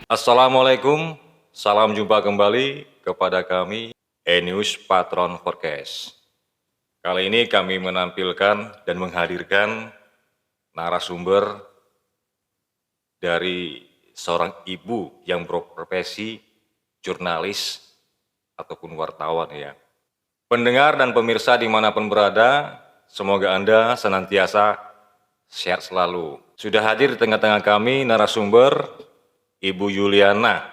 Assalamualaikum, salam jumpa kembali kepada kami E-News Patron Forecast. Kali ini kami menampilkan dan menghadirkan narasumber dari seorang ibu yang berprofesi jurnalis ataupun wartawan ya. Pendengar dan pemirsa dimanapun berada, semoga Anda senantiasa sehat selalu. Sudah hadir di tengah-tengah kami narasumber Ibu Yuliana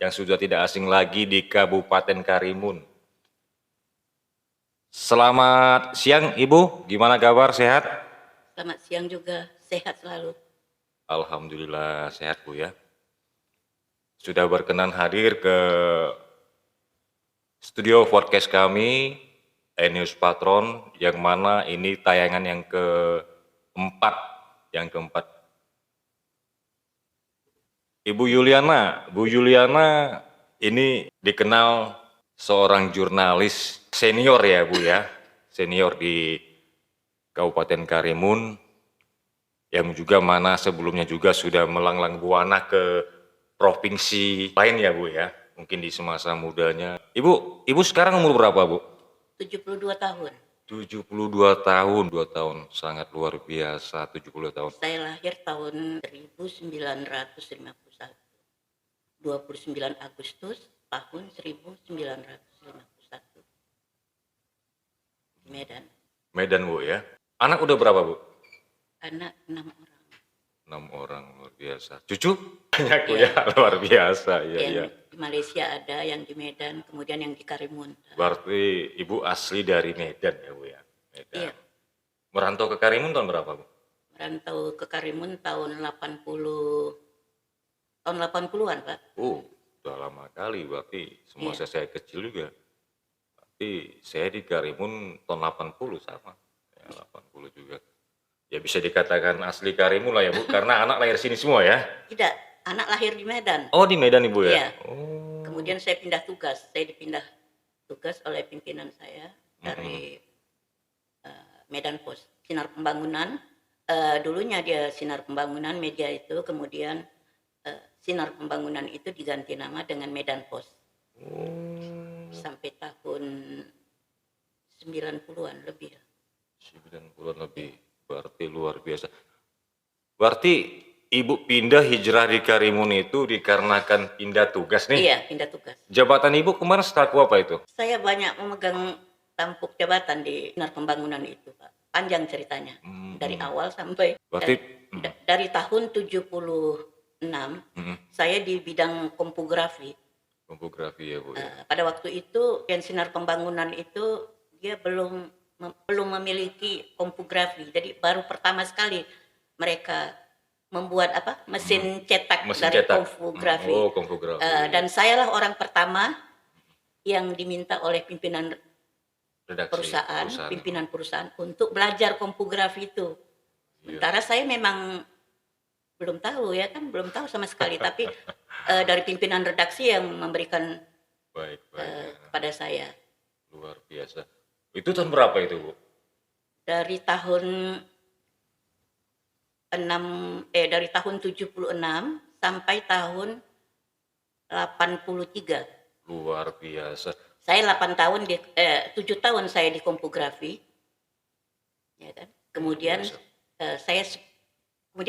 yang sudah tidak asing lagi di Kabupaten Karimun. Selamat siang Ibu, gimana kabar, sehat? Selamat siang juga, sehat selalu. Alhamdulillah sehat Bu ya. Sudah berkenan hadir ke studio podcast kami, E-News Patron, yang mana ini tayangan yang keempat. Bu Yuliana ini dikenal seorang jurnalis senior ya Bu ya, senior di Kabupaten Karimun, yang juga mana sebelumnya juga sudah melanglang buana ke provinsi lain ya Bu ya, mungkin di semasa mudanya. Ibu sekarang umur berapa Bu? 72 tahun. 72 tahun, 2 tahun, sangat luar biasa 72 tahun. Saya lahir tahun 1951. 29 Agustus tahun 1951. Di Medan. Medan Bu ya. Anak udah berapa Bu? Anak 6 orang. 6 orang, luar biasa. Cucu? Banyak Bu ya, luar biasa. Yang di Malaysia ada, yang di Medan, kemudian yang di Karimun. Berarti Ibu asli dari Medan ya Bu ya? Medan. Iya. Merantau ke Karimun tahun berapa Bu? Merantau ke Karimun tahun 80-an Pak. Udah lama kali berarti, semasa saya kecil juga. Berarti saya di Karimun tahun 80 sama. Ya, 80 juga. Ya bisa dikatakan asli Karimun lah ya Bu, karena anak lahir sini semua ya? Tidak, anak lahir di Medan. Oh di Medan Ibu ya? Iya. Kemudian saya pindah tugas, saya dipindah tugas oleh pimpinan saya dari Medan Post, Sinar Pembangunan. Dulunya dia Sinar Pembangunan Media itu, kemudian Sinar Pembangunan itu diganti nama dengan Medan Post. Sampai tahun 90-an lebih. 90-an lebih, berarti luar biasa. Berarti Ibu pindah hijrah di Karimun itu dikarenakan pindah tugas nih? Iya, pindah tugas. Jabatan Ibu kemarin setaku apa itu? Saya banyak memegang tampuk jabatan di Sinar Pembangunan itu, Pak. Panjang ceritanya. Dari awal sampai Berarti dari tahun 76 saya di bidang kompografi. Kompografi ya Bu ya. Pada waktu itu yang Sinar Pembangunan itu dia belum memiliki kompografi. Jadi baru pertama sekali mereka membuat mesin cetak dari kompografi. Kompografi. Dan sayalah orang pertama yang diminta oleh pimpinan pimpinan perusahaan untuk belajar kompografi itu. Sementara saya memang belum tahu ya kan, belum tahu sama sekali. Tapi dari pimpinan redaksi yang memberikan kepada saya. Luar biasa. Itu tahun berapa itu Bu? Dari tahun 76 sampai tahun 83. Luar biasa. Saya 7 tahun saya di kompografi. Ya kan? Kemudian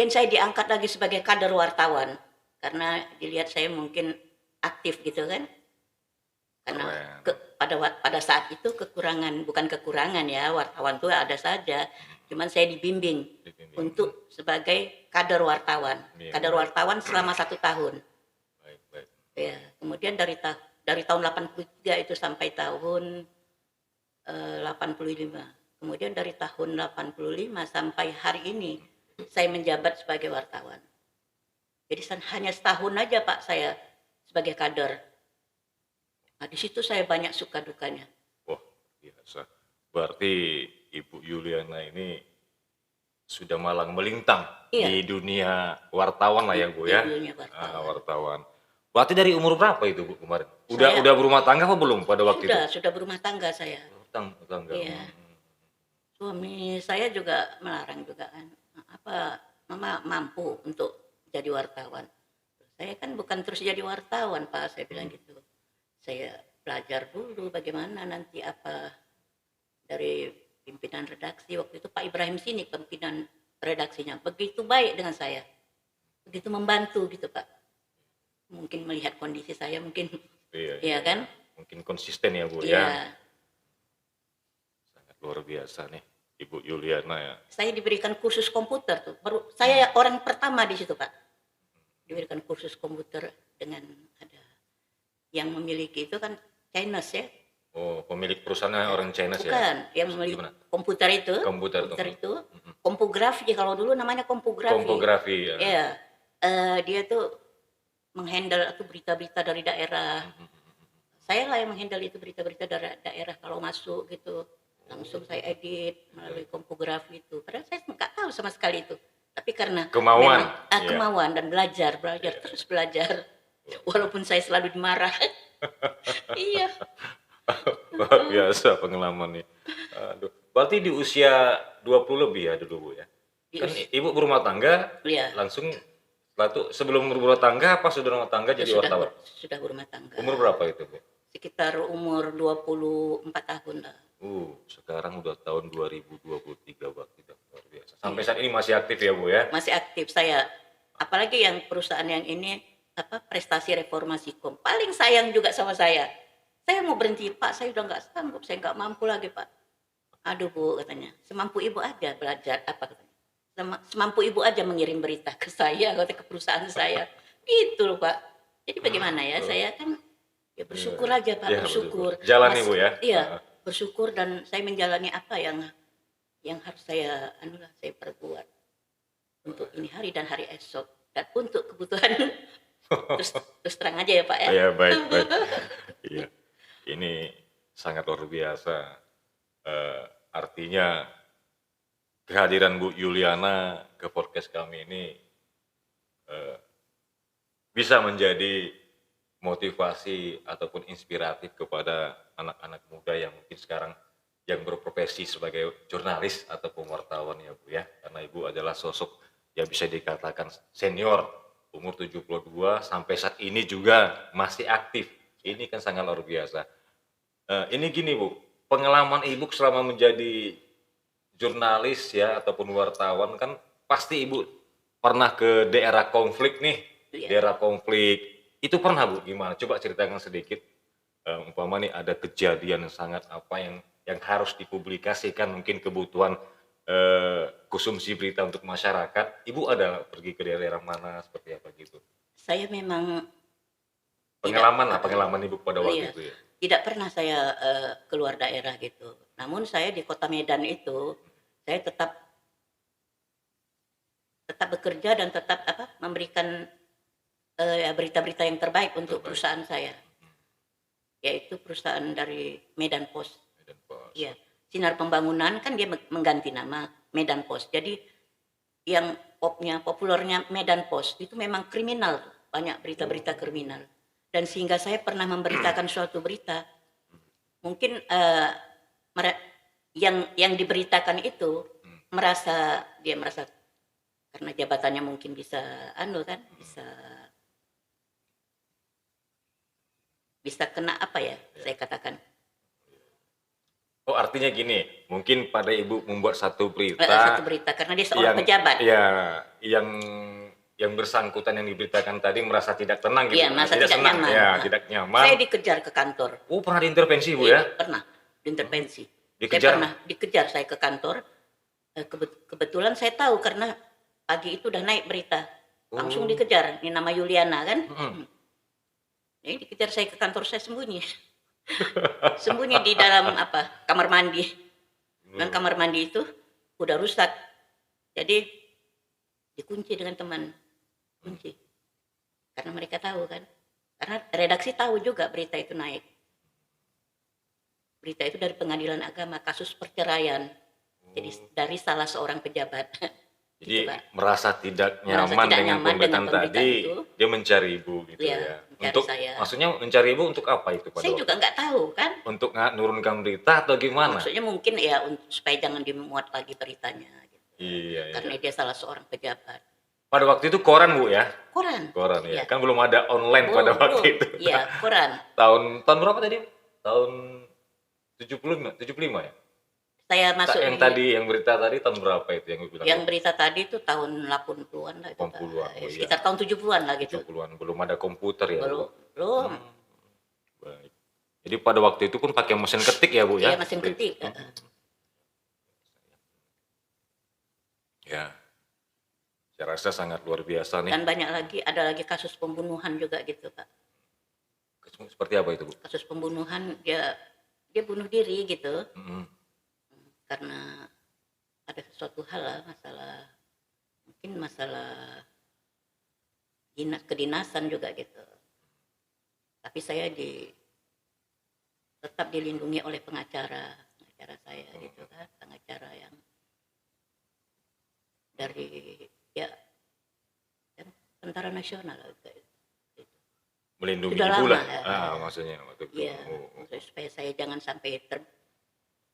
saya diangkat lagi sebagai kader wartawan karena dilihat saya mungkin aktif gitu kan. Karena pada saat itu bukan kekurangan ya, wartawan itu ada saja. Cuman saya dibimbing untuk sebagai kader wartawan. Kader wartawan selama 1 tahun. Ya, kemudian dari tahun 83 itu sampai tahun 85. Kemudian dari tahun 85 sampai hari ini saya menjabat sebagai wartawan. Jadi hanya setahun aja Pak saya sebagai kader. Nah, di situ saya banyak suka dukanya. Wah, biasa. Berarti Ibu Yuliana ini sudah malang melintang di dunia wartawan lah ya Bu ya? Di dunia wartawan. Berarti dari umur berapa itu Bu kemarin? Udah berumah tangga apa belum pada waktu itu? Sudah berumah tangga saya. Tangga. Iya. Suami saya juga melarang juga kan. Mama mampu untuk jadi wartawan. Saya kan bukan terus jadi wartawan, Pak, saya bilang gitu. Saya belajar dulu bagaimana nanti apa dari pimpinan redaksi waktu itu Pak Ibrahim Sinik pimpinan redaksinya begitu baik dengan saya, begitu membantu gitu Pak. Mungkin melihat kondisi saya mungkin, Iya, iya kan? mungkin konsisten ya Bu ya. Iya. Sangat luar biasa nih Ibu Yuliana ya. Saya diberikan kursus komputer tuh. Baru saya orang pertama di situ Pak. Diberikan kursus komputer dengan ada yang memiliki itu kan Chinese ya. Oh, pemilik perusahaannya orang China ya? Bukan, yang memiliki Gimana? komputer itu. Komputer itu. Kompografi kalau dulu namanya kompografi. Kompografi ya. Iya. Dia tuh menghandle atau berita-berita dari daerah. Saya lah yang menghandle itu berita-berita dari daerah kalau masuk gitu. Langsung saya edit melalui kompografi itu. Padahal saya nggak tahu sama sekali itu. Tapi karena Kemauan. memang, kemauan dan belajar terus belajar. Walaupun saya selalu dimarah. Iya. Luar biasa pengalaman nih. Aduh. Berarti di usia 20 lebih ya dulu Bu ya? Kan Ibu berumah tangga, Iya. langsung setelah itu sebelum berumah tangga apa sudah rumah tangga jadi wartawan? Sudah berumah tangga. Umur berapa itu Bu? Sekitar umur 24 tahun lah. Sekarang udah tahun 2023 berarti udah luar biasa. Sampai saat ini masih aktif ya Bu ya? Masih aktif saya. Apalagi yang perusahaan yang ini prestasi reformasi kom. Paling sayang juga sama saya. Saya mau berhenti Pak, saya udah nggak sanggup, saya nggak mampu lagi Pak. Aduh Bu katanya, semampu Ibu aja belajar apa katanya. Semampu Ibu aja mengirim berita ke saya, ke perusahaan saya. Gitu loh Pak. Jadi bagaimana ya, saya kan ya bersyukur aja Pak, bersyukur. Jalan Ibu ya? Iya, bersyukur dan saya menjalani apa yang harus saya saya perbuat untuk ini hari dan hari esok dan untuk kebutuhan terus terang aja ya Pak ya. Iya baik. Iya, ini sangat luar biasa. Artinya kehadiran Bu Yuliana ke podcast kami ini bisa menjadi motivasi ataupun inspiratif kepada anak-anak muda yang mungkin sekarang yang berprofesi sebagai jurnalis ataupun wartawan ya Bu ya. Karena Ibu adalah sosok yang bisa dikatakan senior, umur 72 sampai saat ini juga masih aktif. Ini kan sangat luar biasa. Ini gini Bu, pengalaman Ibu selama menjadi jurnalis ya ataupun wartawan kan pasti Ibu pernah ke daerah konflik nih, daerah konflik. Itu pernah Bu gimana? Coba ceritakan sedikit. Umpama nih ada kejadian sangat apa yang harus dipublikasikan mungkin kebutuhan konsumsi berita untuk masyarakat. Ibu ada pergi ke daerah mana seperti apa gitu? Saya memang pengalaman Ibu pada waktu itu ya. Tidak pernah saya keluar daerah gitu. Namun saya di Kota Medan itu saya tetap bekerja dan tetap memberikan berita-berita yang terbaik untuk perusahaan saya. Yaitu perusahaan dari Medan Post. Iya. Sinar Pembangunan kan dia mengganti nama Medan Post. Jadi yang populernya Medan Post itu memang kriminal, banyak berita-berita kriminal. Dan sehingga saya pernah memberitakan suatu berita, mungkin yang diberitakan itu merasa karena jabatannya mungkin bisa bisa kena apa ya saya katakan. Oh artinya gini, mungkin pada Ibu membuat satu berita karena dia seorang pejabat. Ya, yang bersangkutan yang diberitakan tadi merasa tidak tenang gitu. Iya, merasa tidak nyaman. Ya, tidak nyaman. Saya dikejar ke kantor. Oh, pernah diintervensi Bu ya? Pernah diintervensi. Dikejar? Saya pernah dikejar saya ke kantor. Kebetulan saya tahu karena pagi itu udah naik berita. Langsung dikejar. Ini nama Yuliana kan? Jadi dikejar saya ke kantor, saya sembunyi. Sembunyi di dalam kamar mandi. Dan kamar mandi itu udah rusak. Jadi dikunci dengan teman. Kunci. Karena mereka tahu kan. Karena redaksi tahu juga berita itu naik. Berita itu dari Pengadilan Agama, kasus perceraian. Jadi dari salah seorang pejabat. Jadi gitu, merasa tidak nyaman dengan pemberitaan tadi, itu, dia mencari Ibu gitu ya. Untuk saya. Maksudnya mencari Ibu untuk apa itu pada saya juga nggak tahu kan. Untuk nurunkan berita atau gimana? Maksudnya mungkin ya supaya jangan dimuat lagi beritanya. Gitu. Iya. Karena dia salah seorang pejabat. pada waktu itu koran Bu ya? Koran. Koran ya. Iya. Kan belum ada online Belum, pada waktu belum. itu. Iya, koran. Tahun berapa tadi? Tahun 75 ya? Saya masuk Yang di tadi yang berita tadi tahun berapa itu yang gue bilang? yang berita tadi itu tahun 80-an lah itu, Pak. 80-an. Oh, iya. Sekitar tahun 70-an lah gitu. 70-an belum ada komputer ya, Belum, Bu? belum. Baik. Jadi pada waktu itu pun pakai mesin ketik ya, Bu ya? Iya, mesin ketik. Ya. Saya rasa sangat luar biasa nih. Dan banyak lagi, ada lagi kasus pembunuhan juga gitu, Pak. Seperti apa itu, Bu? Kasus pembunuhan, dia bunuh diri gitu. Mm-hmm. Karena ada sesuatu hal lah, mungkin masalah kedinasan juga gitu. Tapi saya tetap dilindungi oleh pengacara saya gitu kan, pengacara yang dari Tentara Nasional gitu. Melindungi Sudah ibu lama, lah, maksudnya waktu itu. Iya, supaya saya jangan sampai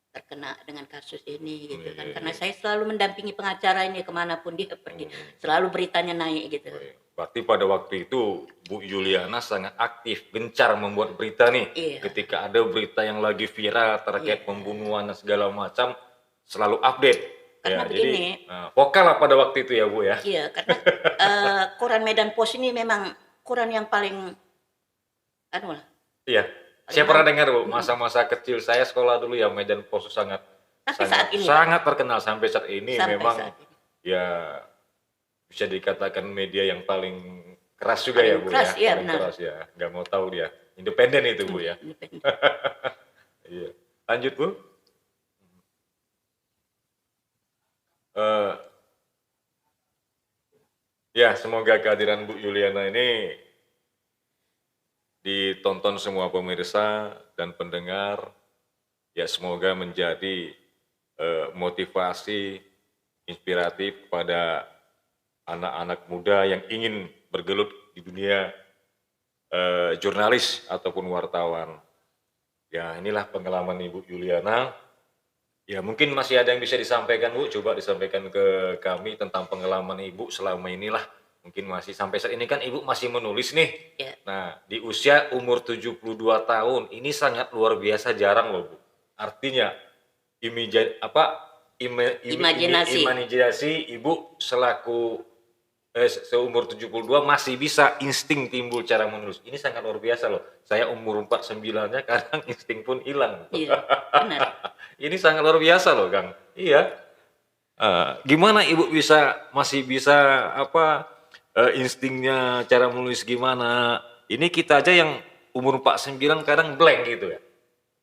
terkena dengan kasus ini gitu kan, karena saya selalu mendampingi pengacara ini kemanapun dia pergi, selalu beritanya naik gitu. Berarti pada waktu itu Bu Yuliana sangat aktif, gencar membuat berita nih. Iya. Ketika ada berita yang lagi viral terkait pembunuhan dan segala macam, selalu update. Karena ya, begini, jadi vokal lah pada waktu itu ya Bu ya. Iya, karena koran Medan Post ini memang koran yang paling lah. Iya. Saya pernah dengar Bu, masa-masa kecil saya sekolah dulu ya, Medan Post sangat terkenal sampai saat ini. Memang ya bisa dikatakan media yang paling keras juga ya Bu keras, ya. Paling keras ya. Nggak mau tahu dia. Independen itu Bu ya. Iya. Lanjut Bu. Ya, semoga kehadiran Bu Yuliana ini ditonton semua pemirsa dan pendengar. Ya, semoga menjadi motivasi inspiratif kepada anak-anak muda yang ingin bergelut di dunia jurnalis ataupun wartawan. Ya, inilah pengalaman Ibu Yuliana. Ya, mungkin masih ada yang bisa disampaikan Bu, coba disampaikan ke kami tentang pengalaman Ibu selama inilah. Mungkin masih sampai saat ini kan Ibu masih menulis nih. Ya. Nah, di usia umur 72 tahun, ini sangat luar biasa jarang loh Bu. Artinya, imajinasi Ibu selaku seumur 72 masih bisa insting timbul cara menulis. Ini sangat luar biasa loh. Saya umur 49-nya kadang insting pun hilang. Iya, benar. Ini sangat luar biasa loh, Kang. Iya. Gimana Ibu masih bisa instingnya cara menulis gimana? Ini kita aja yang umur 49 kadang blank gitu ya.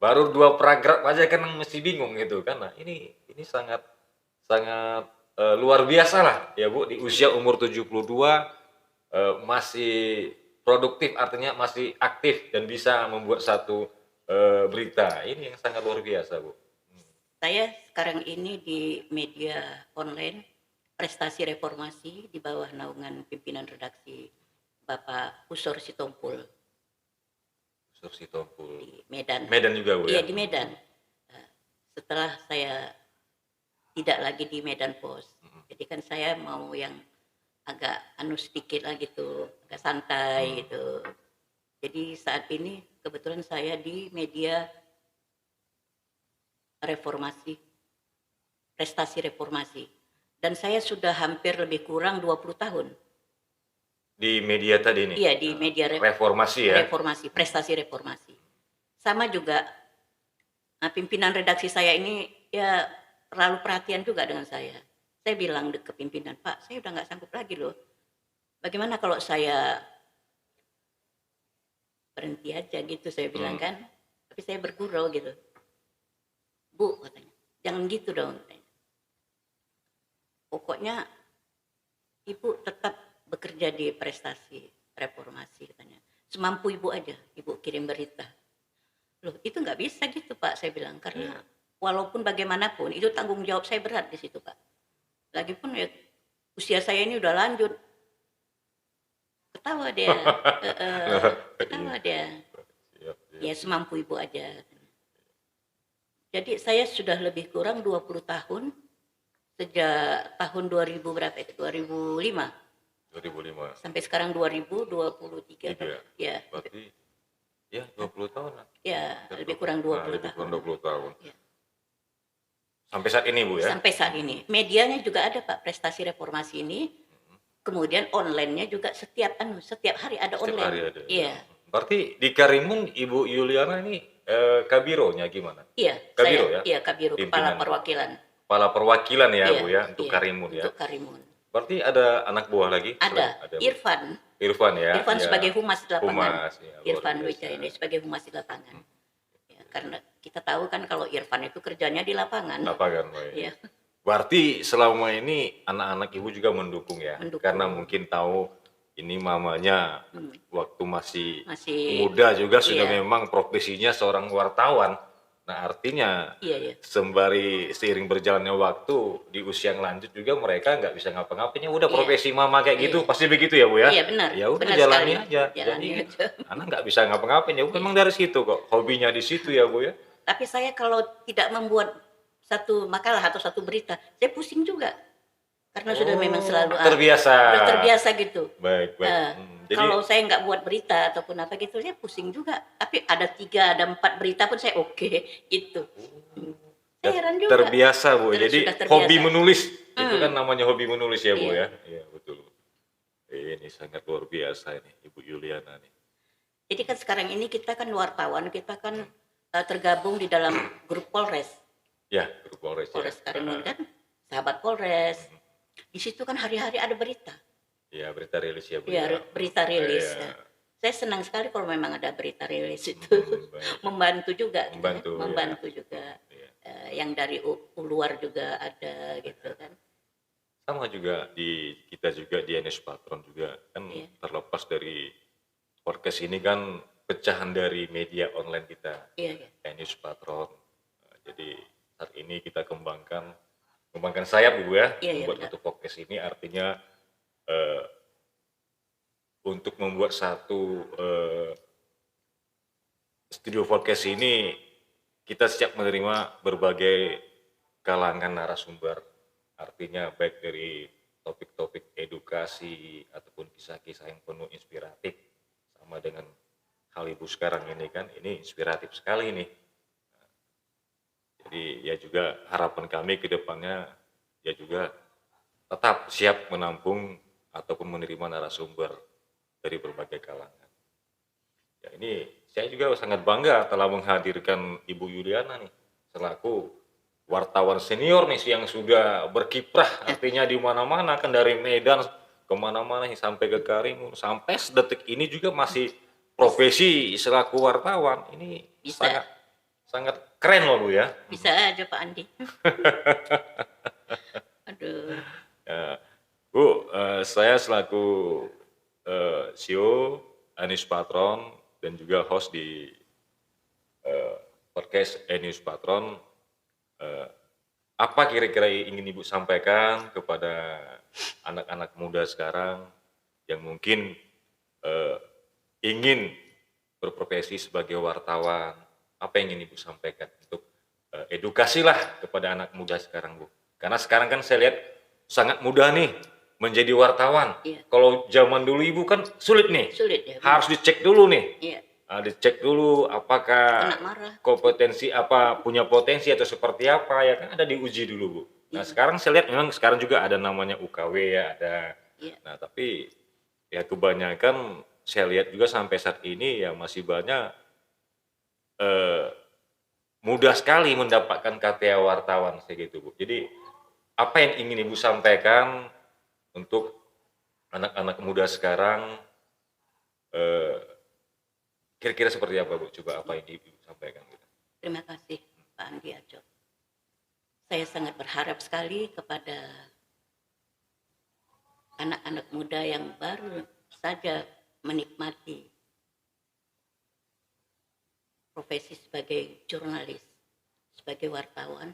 Baru 2 paragraf aja kan mesti bingung gitu kan. Nah, ini sangat luar biasa lah ya Bu, di usia umur 72 masih produktif, artinya masih aktif dan bisa membuat satu berita. Ini yang sangat luar biasa Bu. Saya sekarang ini di media online Prestasi Reformasi di bawah naungan pimpinan redaksi Bapak Usor Sitompul. Usor Sitompul. Di Medan. Medan juga Bu ya? Iya, di Medan. Setelah saya tidak lagi di Medan Post. Jadi kan saya mau yang agak sedikit lah gitu, agak santai gitu. Jadi saat ini kebetulan saya di media Reformasi, Prestasi Reformasi. Dan saya sudah hampir lebih kurang 20 tahun. Di media tadi nih? Iya, di media Reformasi ya? Reformasi, Prestasi Reformasi. Sama juga pimpinan redaksi saya ini ya terlalu perhatian juga dengan saya. Saya bilang ke pimpinan, Pak, saya udah nggak sanggup lagi loh. Bagaimana kalau saya berhenti aja gitu, saya bilang kan. Tapi saya bergurau gitu. Bu, katanya, jangan gitu dong. Pokoknya Ibu tetap bekerja di Prestasi Reformasi katanya. Semampu Ibu aja, Ibu kirim berita. Loh, itu nggak bisa gitu Pak, saya bilang. Karena walaupun bagaimanapun, itu tanggung jawab saya berat di situ Pak. Lagipun ya, usia saya ini udah lanjut. Ketawa dia. Ketawa dia. Ya semampu Ibu aja. Jadi saya sudah lebih kurang 20 tahun. Sejak tahun 2000 berapa itu? 2005. 2005. Sampai sekarang 2023. Tiga. Ya, Berarti ya 20 tahun lah. ya lebih kurang Nah, 20 lebih kurang tahun. 20 tahun. Ya. Sampai saat ini Bu ya? Sampai saat ini. Medianya juga ada Pak, prestasi reformasi ini. Kemudian online-nya juga setiap hari ada Setiap online. hari ada. Iya. Berarti di Karimun Ibu Yuliana ini kabironya gimana? Iya, Kabiro saya ya? iya Kabiro, kepala Pimpinan. perwakilan. Kepala perwakilan ya Iya, Bu ya untuk iya, Karimun ya. untuk Karimun. Berarti ada anak buah lagi? Ada Bu? Irfan. Irfan ya. Irfan ya. sebagai humas di lapangan. Humas ya, luar Irfan biasa. Wijayadi sebagai humas di lapangan. Ya, karena kita tahu kan kalau Irfan itu kerjanya di lapangan. Apa kan Mbak? Iya. Berarti selama ini anak-anak Ibu juga mendukung ya? Mendukung. Karena mungkin tahu ini mamanya waktu masih Masih muda juga sudah iya. memang profesinya seorang wartawan. Nah artinya Iya. sembari seiring berjalannya waktu di usia yang lanjut juga mereka nggak bisa ngapa-ngapain. Ya udah Iya. profesi mama kayak gitu Iya. pasti begitu ya Bu ya? Iya, benar. Ya udah Benar jalani sekali. aja. Jalani Jadi aja. anak nggak bisa ngapa-ngapain ya memang dari situ kok hobinya di situ ya Bu ya. Tapi saya kalau tidak membuat satu makalah atau satu berita, saya pusing juga. Karena sudah memang selalu terbiasa. sudah terbiasa gitu. Baik. Jadi, kalau saya nggak buat berita ataupun apa gitu, saya pusing juga. Tapi ada 3, ada 4 berita pun saya oke gitu. Saya heran juga. Terbiasa Bu. Jadi Sudah terbiasa. hobi menulis itu kan namanya hobi menulis ya Bu ya. Iya betul. Ini sangat luar biasa ini Ibu Yuliana nih. Jadi kan sekarang ini kita kan wartawan, kita kan tergabung di dalam grup Polres. Ya, grup Polres. Polres ya. Karimun kan, sahabat Polres. Di situ kan hari-hari ada berita. Ya, berita rilis ya Bu. Ya, berita rilis. Ya. Saya senang sekali kalau memang ada berita rilis itu. Baik. Membantu juga. Membantu juga. Ya. Yang dari luar juga ada gitu kan. Sama juga kita juga di NS Patron juga kan terlepas dari podcast ini kan pecahan dari media online kita. Iya. NS Patron. Jadi saat ini kita kembangkan sayap Bu ya. Membuat untuk podcast ini artinya untuk membuat satu studio podcast ini kita siap menerima berbagai kalangan narasumber, artinya baik dari topik-topik edukasi ataupun kisah-kisah yang penuh inspiratif, sama dengan hal Ibu sekarang ini kan, ini inspiratif sekali nih. Jadi ya juga harapan kami ke depannya ya juga tetap siap menampung ataupun menerima narasumber dari berbagai kalangan. Ya ini saya juga sangat bangga telah menghadirkan Ibu Yuliana nih selaku wartawan senior nih yang sudah berkiprah artinya di mana-mana kan dari Medan kemana-mana sampai ke Karimun sampai sedetik ini juga masih profesi selaku wartawan ini Bisa. sangat keren loh Bu ya. Bisa aja Pak Andi. Aduh. Ya, Bu, saya selaku CEO Anies Patron dan juga host di podcast Anies Patron, apa kira-kira ingin Ibu sampaikan kepada anak-anak muda sekarang yang mungkin ingin berprofesi sebagai wartawan? Apa yang ingin Ibu sampaikan untuk edukasilah kepada anak muda sekarang Bu? Karena sekarang kan saya lihat sangat mudah nih menjadi wartawan. Iya. Kalau zaman dulu Ibu kan sulit nih. Sulit ya. Harus dicek dulu nih. Iya. Dicek dulu apakah Kena marah. kompetensi apa, punya potensi atau seperti apa ya kan ada diuji dulu Bu. Nah sekarang saya lihat memang sekarang juga ada namanya UKW ya ada. Iya. Nah tapi ya kebanyakan saya lihat juga sampai saat ini ya masih banyak mudah sekali mendapatkan KTA wartawan segitu Bu. Jadi apa yang ingin Ibu sampaikan untuk anak-anak muda sekarang kira-kira seperti apa Bu? Coba apa yang Ibu sampaikan gitu. Terima kasih Pak Andi Ajo. Saya sangat berharap sekali kepada anak-anak muda yang baru saja menikmati profesi sebagai jurnalis, sebagai wartawan,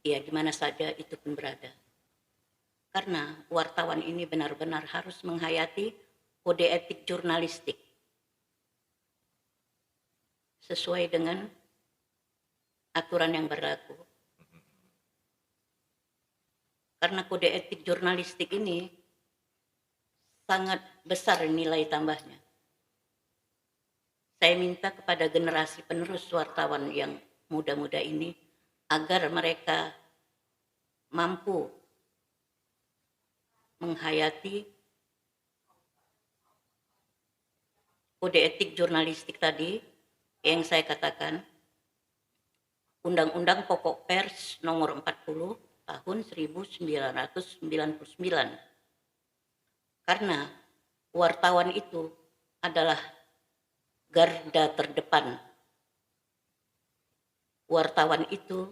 ya di mana saja itu pun berada. Karena wartawan ini benar-benar harus menghayati kode etik jurnalistik sesuai dengan aturan yang berlaku. Karena kode etik jurnalistik ini sangat besar nilai tambahnya. Saya minta kepada generasi penerus wartawan yang muda-muda ini agar mereka mampu menghayati kode etik jurnalistik tadi yang saya katakan, Undang-Undang Pokok Pers nomor 40 tahun 1999. Karena wartawan itu adalah garda terdepan. Wartawan itu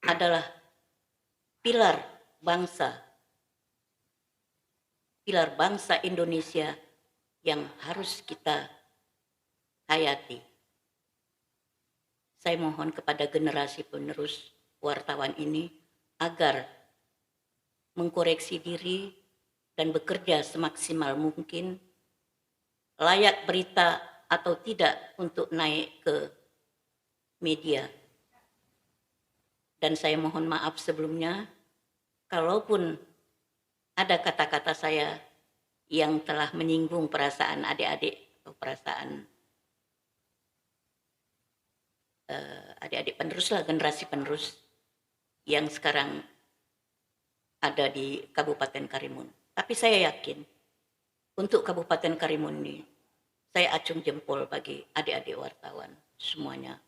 adalah pilar bangsa Indonesia yang harus kita hayati. Saya mohon kepada generasi penerus wartawan ini agar mengkoreksi diri dan bekerja semaksimal mungkin, layak berita atau tidak untuk naik ke media. Dan saya mohon maaf sebelumnya, kalaupun ada kata-kata saya yang telah menyinggung perasaan adik-adik atau perasaan adik-adik penerus lah, generasi penerus yang sekarang ada di Kabupaten Karimun. Tapi saya yakin untuk Kabupaten Karimun ini, saya acung jempol bagi adik-adik wartawan semuanya.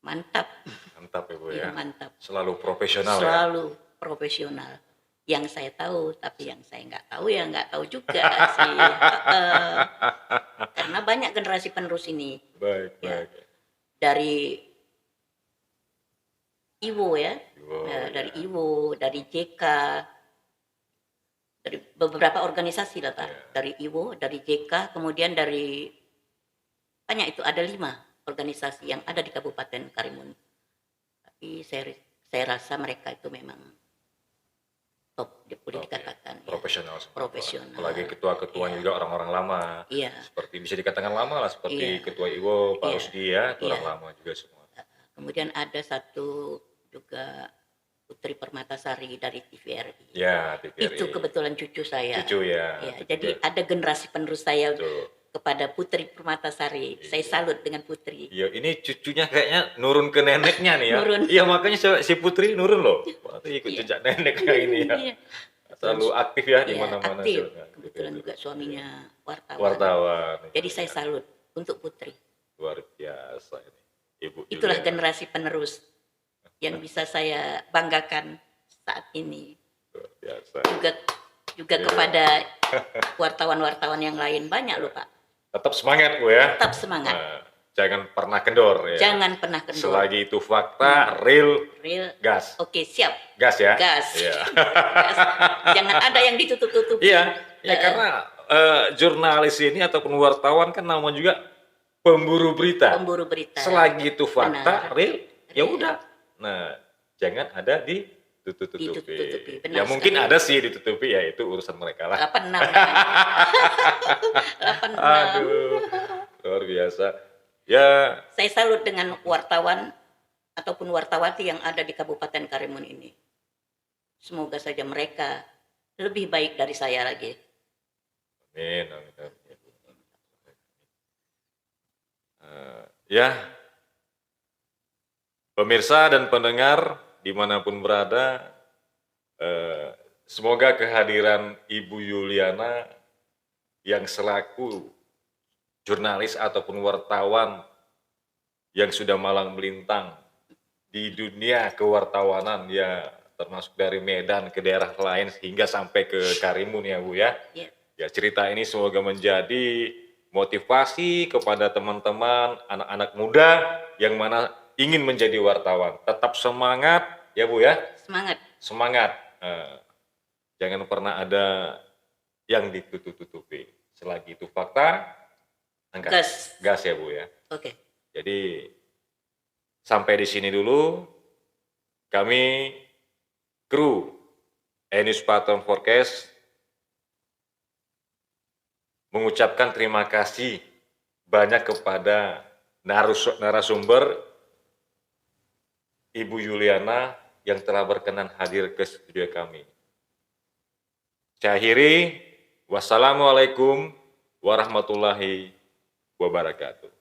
Mantap. Mantap ya Bu ya. Mantap. Selalu profesional ya. Selalu profesional. Yang saya tahu, tapi yang saya nggak tahu ya nggak tahu juga sih. Karena banyak generasi penerus ini. Baik, Ya. baik. Dari Iwo ya, ya. dari Iwo, dari JK, dari beberapa organisasi lah Pak. Ya. Dari Iwo, dari JK, kemudian dari banyak itu ada 5 organisasi yang ada di Kabupaten Karimun. Tapi saya rasa mereka itu memang top, boleh dikatakan. Profesional. Ya. Profesional. Apalagi ketua-ketuanya juga orang-orang lama. Iya. Seperti bisa dikatakan lama lah, seperti Ketua Iwo, Pak Rusdi ya, itu orang lama juga semua. Kemudian ada satu juga Putri Permatasari dari TVRI. Ya, TVRI. Itu kebetulan cucu saya. Cucu ya. Ya, jadi ada generasi penerus saya Betul. kepada Putri Permatasari. Saya salut dengan Putri. Iya, ini cucunya kayaknya nurun ke neneknya nih ya. Nurun. Iya, makanya si Putri nurun loh. Berarti ikut jejak neneknya ini ya. Iya. Selalu aktif ya di mana-mana. Aktif. Kebetulan juga suaminya wartawan. Wartawan. Jadi saya salut untuk Putri. Luar biasa ini. Ibu Itulah Juliana. generasi penerus yang bisa saya banggakan saat ini. Luar biasa. Juga kepada wartawan-wartawan yang lain banyak loh Pak. Tetap semangat Bu ya. Tetap semangat. Nah, jangan pernah kendor ya. Jangan pernah kendor. Selagi itu fakta, real, gas. Oke, siap. Gas ya. Gas. Iya. Gas. Jangan ada yang ditutup-tutupi. Iya, ya karena jurnalis ini ataupun wartawan kan nama juga pemburu berita. Pemburu berita. Selagi itu fakta, Benar. real, ya udah. Nah, jangan ada ditutupi. Ditutupi. Ya mungkin ada sih ditutupi, ya itu urusan mereka lah. 86. 86. Aduh, luar biasa. Ya, Saya salut dengan wartawan ataupun wartawati yang ada di Kabupaten Karimun ini. Semoga saja mereka lebih baik dari saya lagi. amin, amin, amin. Ya, pemirsa dan pendengar dimanapun berada, semoga kehadiran Ibu Juliana yang selaku jurnalis ataupun wartawan yang sudah malang melintang di dunia kewartawanan ya, termasuk dari Medan ke daerah lain hingga sampai ke Karimun ya Bu ya. Ya. Ya, cerita ini semoga menjadi motivasi kepada teman-teman anak-anak muda yang mana ingin menjadi wartawan. Tetap semangat ya Bu ya. Semangat. Semangat. Jangan pernah ada yang ditutup-tutupi. Selagi itu fakta, angkat. Gas ya Bu ya. Oke. Jadi sampai di sini dulu. Kami kru News Patron Forecast mengucapkan terima kasih banyak kepada narasumber Ibu Juliana yang telah berkenan hadir ke studio kami. Saya akhiri, Wassalamualaikum warahmatullahi wabarakatuh.